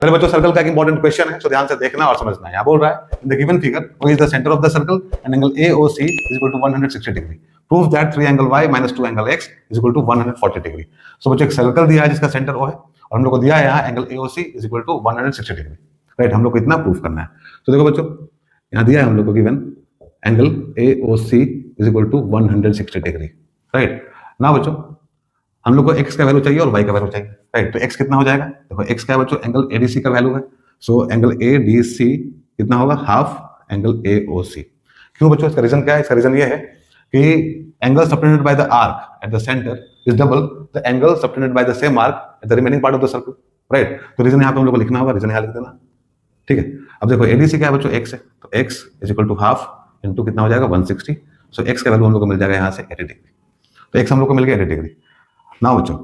पहले बच्चों सर्कल का एक इंपॉर्टेंट क्वेश्चन है, तो ध्यान से देखना और समझना है। यहाँ बोल रहा है in the given figure O is the center of the circle and angle AOC is equal to 160 degree. Prove that 3 angle Y minus 2 angle X is equal to 140 degree. So बच्चों एक सर्कल दिया है जिसका centre O है और हम लोग को दिया है यहाँ angle AOC is equal to 160 degree, right. हम लोग को इतना प्रूफ करना है। तो देखो बच्चों यहाँ दिया है हम लोग को given angle AOC is equal to 160 degree, right. ना बच्चों हम लोग को x का वैल्यू चाहिए और y का वैल्यू चाहिए, राइट। तो x कितना हो जाएगा, देखो x क्या है बच्चों, एंगल ADC का वैल्यू है। सो एंगल ADC कितना होगा, हाफ एंगल AOC। क्यों बच्चों, इसका रीजन क्या है, इसका रीजन ये है कि angle subtended by the arc at the centre is double the angle subtended by the same arc at the remaining part of the circle, right. तो रीजन यहाँ पे हम लोग को लिखना होगा, रीजन यहाँ लिख देना, ठीक है। अब देखो ADC क्या है बच्चों, x है, तो x is equal to half into कितना हो जाएगा 160। सो x का वैल्यू हम लोग को मिल जाएगा यहाँ से 80 डिग्री। तो x हम लोग को मिल गया 80 डिग्री। ना बच्चों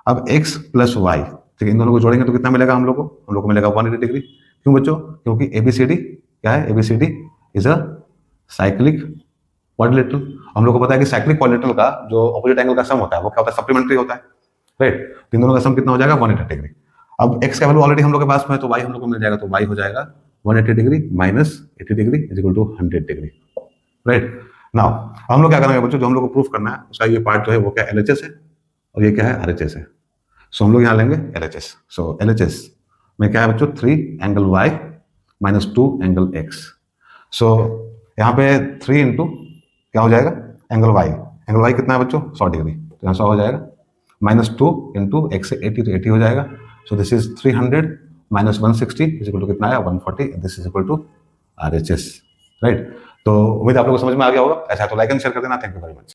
अब x प्लस y, ठीक है, इन दोनों को जोड़ेंगे तो कितना मिलेगा हम लोग को मिलेगा 180 डिग्री। क्यों बच्चों, क्योंकि ABCD क्या है, ABCD is a cyclic quadrilateral. हम लोग को पता है कि साइक्लिक क्वाड्रिलेटरल का जो ऑपोजिट एंगल का सम होता है वो क्या होता है, सप्लीमेंट्री होता है, राइट। इन दोनों का सम कितना हो जाएगा 180 डिग्री। अब x का वैल्यू ऑलरेडी हम लोग के पास में है तो y हम लोग को मिल जाएगा, तो y हो जाएगा 180 degree minus 80 degree is equal to 100 degree, right. Now हम लोग क्या करेंगे बच्चों, जो हम लोग को प्रूफ करना है उसका ये पार्ट जो है वो क्या LHS है और ये क्या है RHS है। सो हम लोग यहाँ लेंगे LHS। सो LHS में क्या है बच्चों, 3 angle Y minus 2 angle X। सो यहाँ पे 3 इंटू क्या हो जाएगा एंगल Y कितना है बच्चों 100 डिग्री, तो यहाँ 100 हो जाएगा, माइनस 2 इंटू X से 80 तो 80 हो जाएगा। So this is 300 minus 160 is equal to कितना आया 140, this is equal to RHS, right. तो उम्मीद आप लोगों को समझ में आ गया होगा। ऐसा तो लाइक एंड शेयर कर देना। Thank you very much.